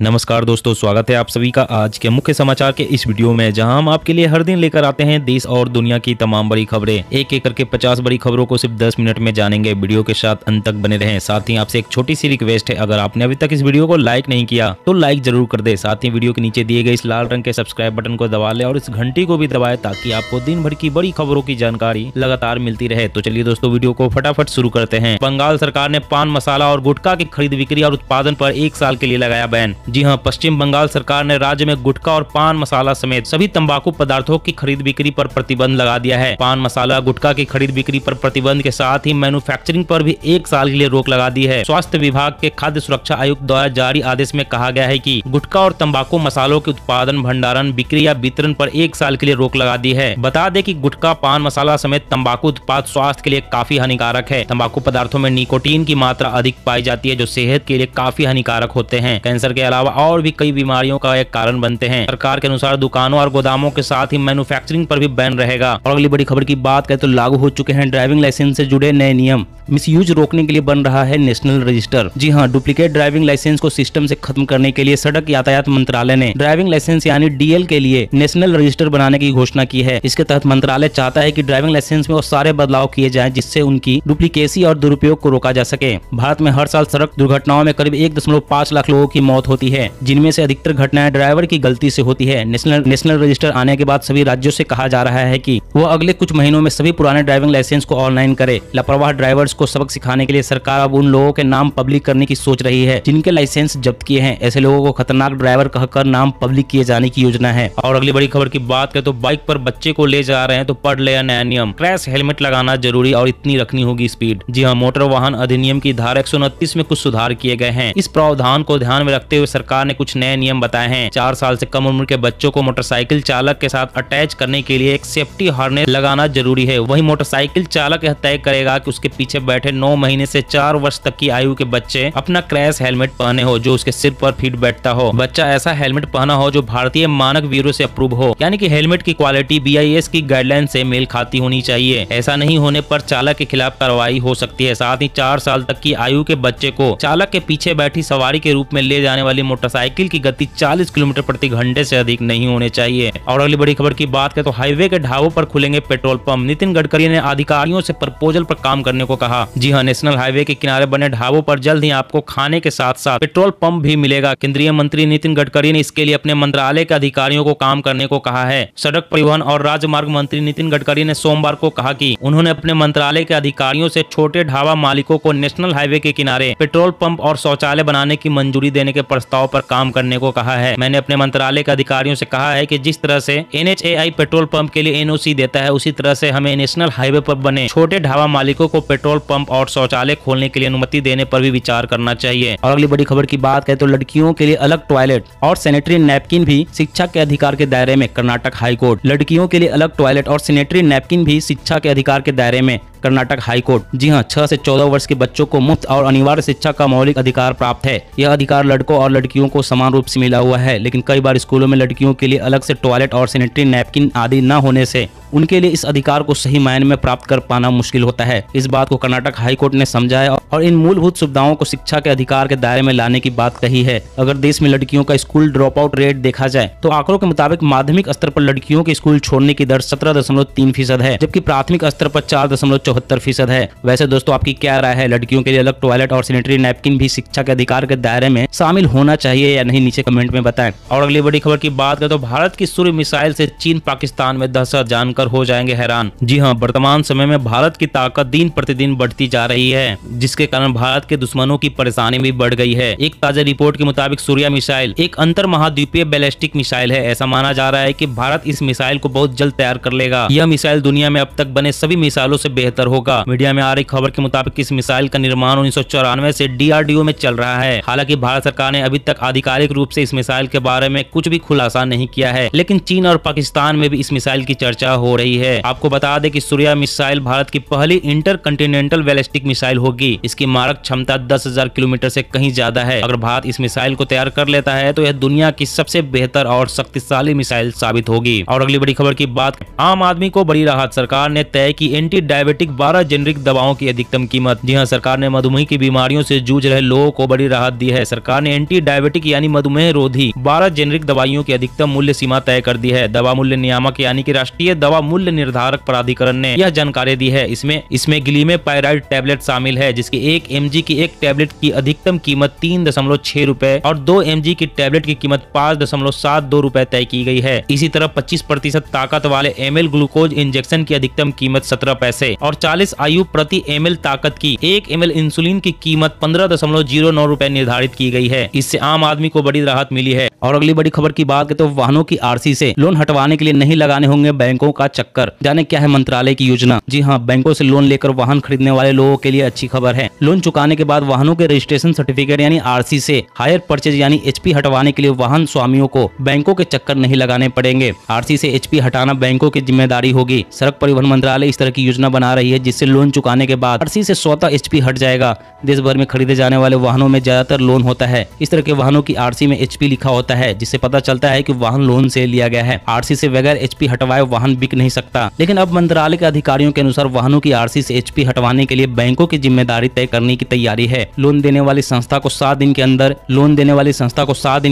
नमस्कार दोस्तों, स्वागत है आप सभी का आज के मुख्य समाचार के इस वीडियो में, जहां हम आपके लिए हर दिन लेकर आते हैं देश और दुनिया की तमाम बड़ी खबरें। एक एक करके 50 बड़ी खबरों को सिर्फ 10 मिनट में जानेंगे। वीडियो के साथ अंत तक बने रहें। साथ ही आपसे एक छोटी सी रिक्वेस्ट है, अगर आपने अभी तक इस वीडियो को लाइक नहीं किया तो लाइक जरूर कर दे। साथ ही वीडियो के नीचे दिए गए इस लाल रंग के सब्सक्राइब बटन को दबा ले और इस घंटी को भी दबाए, ताकि आपको दिन भर की बड़ी खबरों की जानकारी लगातार मिलती रहे। तो चलिए दोस्तों, वीडियो को फटाफट शुरू करते हैं। बंगाल सरकार ने पान मसाला और गुटखा की खरीद बिक्री और उत्पादन पर 1 साल के लिए लगाया बैन। जी हाँ, पश्चिम बंगाल सरकार ने राज्य में गुटखा और पान मसाला समेत सभी तंबाकू पदार्थों की खरीद बिक्री पर प्रतिबंध लगा दिया है। पान मसाला गुटखा की खरीद बिक्री पर प्रतिबंध के साथ ही मैन्युफैक्चरिंग पर भी 1 साल के लिए रोक लगा दी है। स्वास्थ्य विभाग के खाद्य सुरक्षा आयुक्त द्वारा जारी आदेश में कहा गया है कि गुटखा और तंबाकू मसालों के उत्पादन, भंडारण, बिक्री या वितरण पर 1 साल के लिए रोक लगा दी है। बता दें कि गुटखा, पान मसाला समेत तंबाकू उत्पाद स्वास्थ्य के लिए काफी हानिकारक है। तंबाकू पदार्थों में निकोटीन की मात्रा अधिक पाई जाती है, जो सेहत के लिए काफी हानिकारक होते हैं। कैंसर के अलावा और भी कई बीमारियों का एक कारण बनते हैं। सरकार के अनुसार दुकानों और गोदामों के साथ ही मैन्युफैक्चरिंग पर भी बैन रहेगा। और अगली बड़ी खबर की बात करें तो लागू हो चुके हैं ड्राइविंग लाइसेंस से जुड़े नए नियम। मिसयूज रोकने के लिए बन रहा है नेशनल रजिस्टर। जी हाँ, डुप्लीकेट ड्राइविंग लाइसेंस को सिस्टम से खत्म करने के लिए सड़क यातायात मंत्रालय ने ड्राइविंग लाइसेंस यानी डीएल के लिए नेशनल रजिस्टर बनाने की घोषणा की है। इसके तहत मंत्रालय चाहता है कि ड्राइविंग लाइसेंस में वो सारे बदलाव किए जाएं जिससे उनकी डुप्लीकेसी और दुरुपयोग को रोका जा सके। भारत में हर साल सड़क दुर्घटनाओं में करीब 1.5 लाख लोगों की मौत होती है, जिनमें से अधिकतर घटनाएं ड्राइवर की गलती से होती है। नेशनल रजिस्टर आने के बाद सभी राज्यों से कहा जा रहा है कि वो अगले कुछ महीनों में सभी पुराने ड्राइविंग लाइसेंस को ऑनलाइन करे। लापरवाह ड्राइवर्स को सबक सिखाने के लिए सरकार अब उन लोगों के नाम पब्लिक करने की सोच रही है जिनके लाइसेंस जब्त किए हैं। ऐसे लोगों को खतरनाक ड्राइवर कहकर नाम पब्लिक किए जाने की योजना है। और अगली बड़ी खबर की बात करें तो बाइक पर बच्चे को ले जा रहे हैं तो पढ़ ले नया नियम। क्रैश हेलमेट लगाना जरूरी और इतनी रखनी होगी स्पीड। जी हाँ, मोटर वाहन अधिनियम की धारा 129 में कुछ सुधार किए गए हैं। इस प्रावधान को ध्यान में रखते हुए सरकार ने कुछ नए नियम बताए हैं। 4 साल से कम उम्र के बच्चों को मोटरसाइकिल चालक के साथ अटैच करने के लिए एक सेफ्टी हार्नेस लगाना जरूरी है। वहीं मोटरसाइकिल चालक यह तय करेगा कि उसके पीछे बैठे 9 महीने से 4 वर्ष तक की आयु के बच्चे अपना क्रैश हेलमेट पहने हो, जो उसके सिर पर फिट बैठता हो। बच्चा ऐसा हेलमेट पहना हो जो भारतीय मानक ब्यूरो से अप्रूव हो, यानी कि हेलमेट की क्वालिटी BIS की गाइडलाइन से मेल खाती होनी चाहिए। ऐसा नहीं होने पर चालक के खिलाफ कार्रवाई हो सकती है। साथ ही 4 साल तक की आयु के बच्चे को चालक के पीछे बैठी सवारी के रूप में ले जाने वाली मोटरसाइकिल की गति 40 किलोमीटर प्रति घंटे से अधिक नहीं होने चाहिए। और अगली बड़ी खबर की बात करें तो हाईवे के ढाबों पर खुलेंगे पेट्रोल पंप। नितिन गडकरी ने अधिकारियों से प्रपोजल पर काम करने को कहा। जी हाँ, नेशनल हाईवे के किनारे बने ढाबों पर जल्द ही आपको खाने के साथ साथ पेट्रोल पंप भी मिलेगा। केंद्रीय मंत्री नितिन गडकरी ने इसके लिए अपने मंत्रालय के अधिकारियों को काम करने को कहा है। सड़क परिवहन और राजमार्ग मंत्री नितिन गडकरी ने सोमवार को कहा कि उन्होंने अपने मंत्रालय के अधिकारियों से छोटे ढाबा मालिकों को नेशनल हाईवे के किनारे पेट्रोल पंप और शौचालय बनाने की मंजूरी देने के प्रस्ताव पर काम करने को कहा है। मैंने अपने मंत्रालय के अधिकारियों से कहा है कि जिस तरह से NHAI पेट्रोल पंप के लिए NOC देता है, उसी तरह से हमें नेशनल हाईवे पर बने छोटे ढाबा मालिकों को पेट्रोल पंप और शौचालय खोलने के लिए अनुमति देने पर भी विचार करना चाहिए। और अगली बड़ी खबर की बात करें तो लड़कियों के लिए अलग टॉयलेट और सैनिटरी नैपकिन भी शिक्षा के अधिकार के दायरे में। कर्नाटक हाईकोर्ट। लड़कियों के लिए अलग टॉयलेट और सैनिटरी नैपकिन भी शिक्षा के अधिकार के दायरे में। कर्नाटक हाईकोर्ट। जी हाँ, 6 से 14 वर्ष के बच्चों को मुफ्त और अनिवार्य शिक्षा का मौलिक अधिकार प्राप्त है। यह अधिकार लड़कों और लड़कियों को समान रूप से मिला हुआ है, लेकिन कई बार स्कूलों में लड़कियों के लिए अलग से टॉयलेट और सैनिटरी नैपकिन आदि न होने से उनके लिए इस अधिकार को सही मायने में प्राप्त कर पाना मुश्किल होता है। इस बात को कर्नाटक हाईकोर्ट ने समझा है और इन मूलभूत सुविधाओं को शिक्षा के अधिकार के दायरे में लाने की बात कही है। अगर देश में लड़कियों का स्कूल ड्रॉप आउट रेट देखा जाए तो आंकड़ों के मुताबिक माध्यमिक स्तर पर लड़कियों के स्कूल छोड़ने की दर 17.3% है, जबकि प्राथमिक स्तर पर 4.74% है। वैसे दोस्तों, आपकी क्या राय है? लड़कियों के लिए अलग टॉयलेट और सैनिटरी नैपकिन भी शिक्षा के अधिकार के दायरे में शामिल होना चाहिए या नहीं? नीचे कमेंट में बताएं। और अगली बड़ी खबर की बात करें तो भारत की सूर्य मिसाइल से चीन पाकिस्तान में दहशत, जानकर हो जाएंगे हैरान। जी हाँ, वर्तमान समय में भारत की ताकत दिन प्रतिदिन बढ़ती जा रही है, जिसके कारण भारत के दुश्मनों की परेशानी भी बढ़ गई है। एक ताजा रिपोर्ट के मुताबिक सूर्य मिसाइल एक अंतर महाद्वीपीय बैलिस्टिक मिसाइल है। ऐसा माना जा रहा है कि भारत इस मिसाइल को बहुत जल्द तैयार कर लेगा। यह मिसाइल दुनिया में अब तक बने सभी मिसाइलों से बेहतर होगा। मीडिया में आ रही खबर के मुताबिक इस मिसाइल का निर्माण 1994 से DRDO में चल रहा है। हालांकि भारत सरकार ने अभी तक आधिकारिक रूप से इस मिसाइल के बारे में कुछ भी खुलासा नहीं किया है, लेकिन चीन और पाकिस्तान में भी इस मिसाइल की चर्चा हो रही है। आपको बता दें कि सूर्या मिसाइल भारत की पहली इंटरकंटिनेंटल बैलिस्टिक मिसाइल होगी। इसकी मारक क्षमता 10,000 किलोमीटर से कहीं ज्यादा है। अगर भारत इस मिसाइल को तैयार कर लेता है तो यह दुनिया की सबसे बेहतर और शक्तिशाली मिसाइल साबित होगी। और अगली बड़ी खबर की बात, आम आदमी को बड़ी राहत, सरकार ने तय की एंटी डायबिटिक 12 जेनरिक दवाओं की अधिकतम कीमत। जी हां, सरकार ने मधुमेह की बीमारियों से जूझ रहे लोगों को बड़ी राहत दी है। सरकार ने एंटी डायबिटिक यानी मधुमेह रोधी 12 जेनरिक दवाइयों की अधिकतम मूल्य सीमा तय कर दी है। दवा मूल्य नियामक यानी कि राष्ट्रीय दवा मूल्य निर्धारक प्राधिकरण ने यह जानकारी दी है। इसमें ग्लीमेपाइराइड टैबलेट शामिल है, जिसकी 1 mg की एक टैबलेट की अधिकतम कीमत 3.6 रुपए और 2 mg की टैबलेट की कीमत 5.72 रुपए तय की गई है। इसी तरह 25% ताकत वाले ml ग्लूकोज इंजेक्शन की अधिकतम कीमत 17 पैसे और 40 आयु प्रति ml ताकत की 1 ml इंसुलिन की कीमत 15.09 रुपए निर्धारित की गई है। इससे आम आदमी को बड़ी राहत मिली है। और अगली बड़ी खबर की बात करें तो वाहनों की आरसी से लोन हटवाने के लिए नहीं लगाने होंगे बैंकों का चक्कर। जाने क्या है मंत्रालय की योजना। जी हां, बैंकों से लोन लेकर वाहन खरीदने वाले लोगों के लिए अच्छी खबर है। लोन चुकाने के बाद वाहनों के रजिस्ट्रेशन सर्टिफिकेट यानी आरसी से हायर परचेज यानी एचपी हटवाने के लिए वाहन स्वामियों को बैंकों के चक्कर नहीं लगाने पड़ेंगे। आरसी से एचपी हटाना बैंकों की जिम्मेदारी होगी। सड़क परिवहन मंत्रालय इस तरह की योजना बना रही है, जिससे लोन चुकाने के बाद आरसी से स्वतः एचपी हट जाएगा। देश भर में खरीदे जाने वाले वाहनों में ज्यादातर लोन होता है। इस तरह के वाहनों की आरसी में एचपी लिखा होता है, जिससे पता चलता है कि वाहन लोन से लिया गया है। आरसी से बगैर एचपी हटवाए वाहन बिक नहीं सकता। लेकिन अब मंत्रालय के अधिकारियों के अनुसार वाहनों की आरसी से एचपी हटवाने के लिए बैंकों की जिम्मेदारी तय करने की तैयारी है। लोन देने वाली संस्था को 7 दिन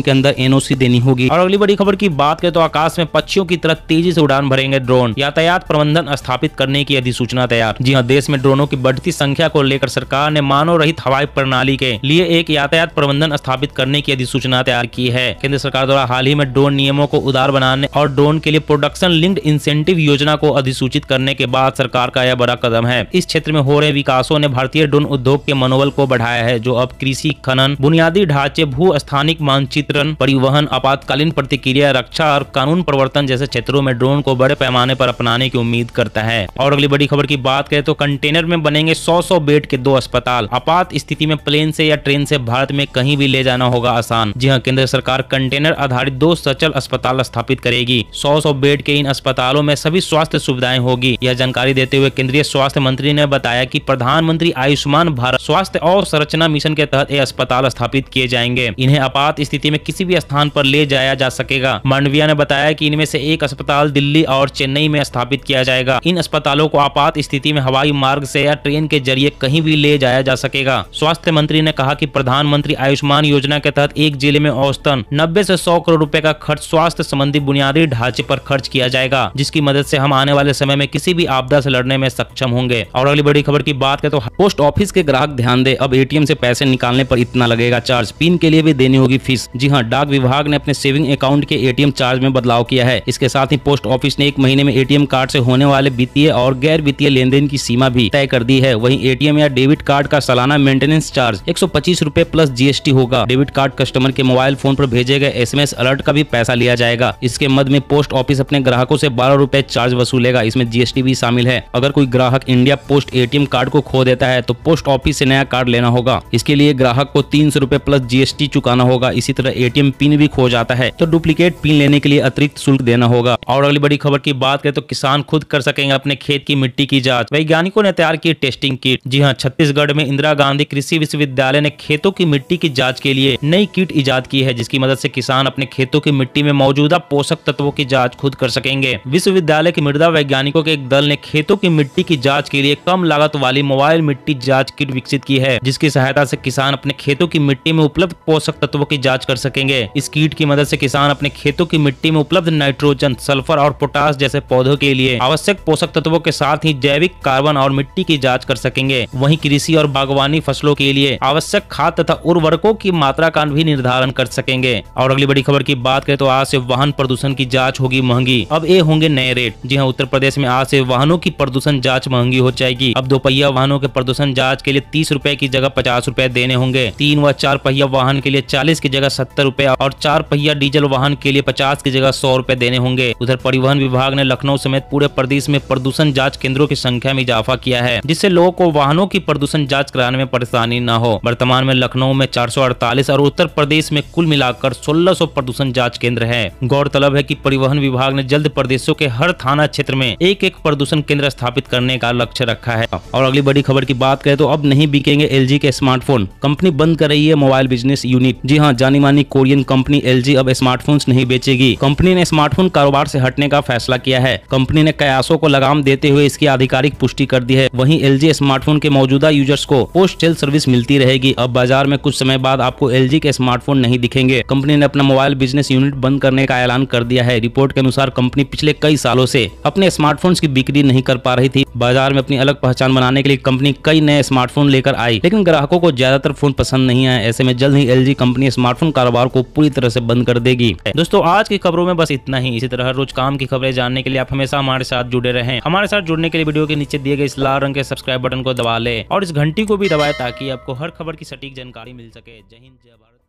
के अंदर एनओसी देनी होगी। और अगली बड़ी खबर की बात करें तो आकाश में पक्षियों की तरह तेजी से उड़ान भरेंगे ड्रोन। यातायात प्रबंधन स्थापित करने की अधिसूचना तैयार। जी हां, देश में ड्रोनों की बढ़ती संख्या को लेकर सरकार ने मानव रहित हवाई प्रणाली के लिए एक यातायात प्रबंधन स्थापित करने की अधिसूचना तैयार की है। केंद्र सरकार द्वारा हाल ही में ड्रोन नियमों को उदार बनाने और ड्रोन के लिए प्रोडक्शन लिंक्ड इंसेंटिव योजना को अधिसूचित करने के बाद सरकार का यह बड़ा कदम है। इस क्षेत्र में हो रहे विकासों ने भारतीय ड्रोन उद्योग के मनोबल को बढ़ाया है, जो अब कृषि, खनन, बुनियादी ढांचे, भू स्थानिक मानचित्रण, परिवहन, आपातकालीन प्रतिक्रिया, रक्षा और कानून प्रवर्तन जैसे क्षेत्रों में ड्रोन को बड़े पैमाने पर अपनाने की उम्मीद करता है। और अगली बड़ी खबर की बात करें तो कंटेनर में बनेंगे 100 बेड के 2 अस्पताल। आपात स्थिति में प्लेन से या ट्रेन से भारत में कहीं भी ले जाना होगा आसान। जी हां, केंद्र सरकार कंटेनर आधारित 2 सचल अस्पताल स्थापित करेगी। 100 बेड के इन अस्पतालों में सभी स्वास्थ्य सुविधाएं होगी। यह जानकारी देते हुए केंद्रीय स्वास्थ्य मंत्री ने बताया कि प्रधानमंत्री आयुष्मान भारत स्वास्थ्य और संरचना मिशन के तहत ये अस्पताल स्थापित किए जाएंगे। इन्हें आपात स्थिति में किसी भी स्थान पर ले जाया जा सकेगा। मांडविया ने बताया कि इनमें से एक अस्पताल दिल्ली और चेन्नई में स्थापित किया जाएगा। इन अस्पतालों को आपात स्थिति में हवाई मार्ग से या ट्रेन के जरिए कहीं भी ले जाया जा सकेगा। स्वास्थ्य मंत्री ने कहा कि प्रधानमंत्री आयुष्मान योजना के तहत एक जिले में औसतन 90 से 100 करोड़ रुपए का खर्च स्वास्थ्य संबंधी बुनियादी ढांचे पर खर्च किया जाएगा, जिसकी मदद से हम आने वाले समय में किसी भी आपदा से लड़ने में सक्षम होंगे। और अगली बड़ी खबर की बात करें तो पोस्ट ऑफिस के ग्राहक ध्यान दे, अब एटीएम से पैसे निकालने पर इतना लगेगा चार्ज। पिन के लिए भी देनी होगी फीस। जी हां, डाक विभाग ने अपने सेविंग अकाउंट के एटीएम चार्ज में बदलाव किया है। इसके साथ ही पोस्ट ऑफिस ने 1 महीने में एटीएम कार्ड से होने वाले वित्तीय और गैर वित्तीय लेनदेन की सीमा भी तय कर दी है। वहीं एटीएम या डेबिट कार्ड का सालाना मेंटेनेंस चार्ज 125 रुपए प्लस जीएसटी होगा। डेबिट कार्ड कस्टमर के मोबाइल फोन पर भेजे गए एसएमएस अलर्ट का भी पैसा लिया जाएगा। इसके मद में पोस्ट ऑफिस अपने ग्राहकों से 12 रुपए चार्ज वसूलेगा। इसमें जीएसटी भी शामिल है। अगर कोई ग्राहक इंडिया पोस्ट एटीएम कार्ड को खो देता है तो पोस्ट ऑफिस से नया कार्ड लेना होगा। इसके लिए ग्राहक को 300 रुपए प्लस जीएसटी चुकाना होगा। इसी तरह एटीएम पिन भी खो जाता है तो डुप्लीकेट पिन लेने के लिए अतिरिक्त शुल्क देना होगा। और अगली बड़ी खबर की बात करें तो किसान खुद कर सकेंगे अपने खेत की मिट्टी की जांच। वैज्ञानिकों ने तैयार की टेस्टिंग किट। जी हां, छत्तीसगढ़ में इंदिरा गांधी कृषि विश्वविद्यालय ने खेतों की मिट्टी की जांच के लिए नई किट इजाद की है, जिसकी मदद से किसान अपने खेतों की मिट्टी में मौजूदा पोषक तत्वों की जांच खुद कर सकेंगे। विश्वविद्यालय के मृदा वैज्ञानिकों के एक दल ने खेतों की मिट्टी की जांच के लिए कम लागत वाली मोबाइल मिट्टी जांच किट विकसित की है, जिसकी सहायता से किसान अपने खेतों की मिट्टी में उपलब्ध पोषक तत्वों की जांच कर सकेंगे। इस किट की मदद से किसान अपने खेतों की मिट्टी में उपलब्ध नाइट्रोजन, सल्फर और पोटास जैसे पौधों के लिए आवश्यक पोषक तत्वों के साथ ही जैविक कार्बन और मिट्टी की जांच कर सकेंगे। वहीं कृषि और बागवानी फसलों के लिए आवश्यक खाद तथा उर्वरकों की मात्रा का भी निर्धारण कर सकेंगे। और अगली बड़ी खबर की बात करें तो आज से वाहन प्रदूषण की जांच होगी महंगी। अब ये होंगे नए रेट। जी हां, उत्तर प्रदेश में आज से वाहनों की प्रदूषण जांच महंगी हो जाएगी। अब 2 पहिया वाहनों के प्रदूषण जांच के लिए 30 रुपए की जगह 50 रुपए देने होंगे। 3 व 4 पहिया वाहन के लिए 40 की जगह 70 रुपए और 4 पहिया डीजल वाहन के लिए 50 की जगह 100 रुपए देने होंगे। उधर परिवहन विभाग ने लखनऊ समेत पूरे प्रदेश में प्रदूषण जांच केंद्रों की संख्या में इजाफा किया है, जिससे लोगों को वाहनों की प्रदूषण जांच कराने में परेशानी न हो। वर्तमान में लखनऊ में 448 और उत्तर प्रदेश में कुल मिलाकर 1600 प्रदूषण जांच केंद्र है। गौरतलब है कि परिवहन विभाग ने जल्द प्रदेशों के हर थाना क्षेत्र में एक प्रदूषण केंद्र स्थापित करने का लक्ष्य रखा है। और अगली बड़ी खबर की बात करें तो अब नहीं बिकेंगे LG के स्मार्टफोन, कंपनी बंद कर रही है मोबाइल बिजनेस यूनिट। जी हाँ, जानी मानी कोरियन कंपनी LG अब स्मार्टफोन्स नहीं बेचेगी। कंपनी ने स्मार्टफोन कारोबार से हटने का फैसला किया है। कंपनी ने कयासों को लगाम देते हुए इसकी आधिकारिक पुष्टि कर दी है। वहीं LG स्मार्टफोन के मौजूदा यूजर्स को पोस्ट सेल सर्विस मिलती रहेगी। अब बाजार में कुछ समय बाद आपको LG के स्मार्टफोन नहीं दिखेंगे। कंपनी ने अपना मोबाइल बिजनेस यूनिट बंद करने का ऐलान कर दिया है। रिपोर्ट के अनुसार कंपनी पिछले कई सालों से अपने स्मार्टफोन्स की बिक्री नहीं कर पा रही थी। बाजार में अपनी अलग पहचान बनाने के लिए कंपनी कई नए स्मार्टफोन लेकर आई, लेकिन ग्राहकों को ज्यादातर फोन पसंद नहीं आए। ऐसे में जल्द ही LG कंपनी स्मार्टफोन कारोबार को पूरी तरह से बंद कर देगी। दोस्तों, आज की खबरों में बस इतना ही। इसी तरह रोज काम की खबरें जानने के लिए आप हमेशा हमारे साथ जुड़े रहें। हमारे साथ जुड़ने के लिए वीडियो के नीचे दिए गए इस लाल रंग के सब्सक्राइब बटन को दबा लें और इस घंटी को भी दबाएं ताकि आपको हर खबर की सटीक जानकारी मिल सके। जय हिंद, जय भारत।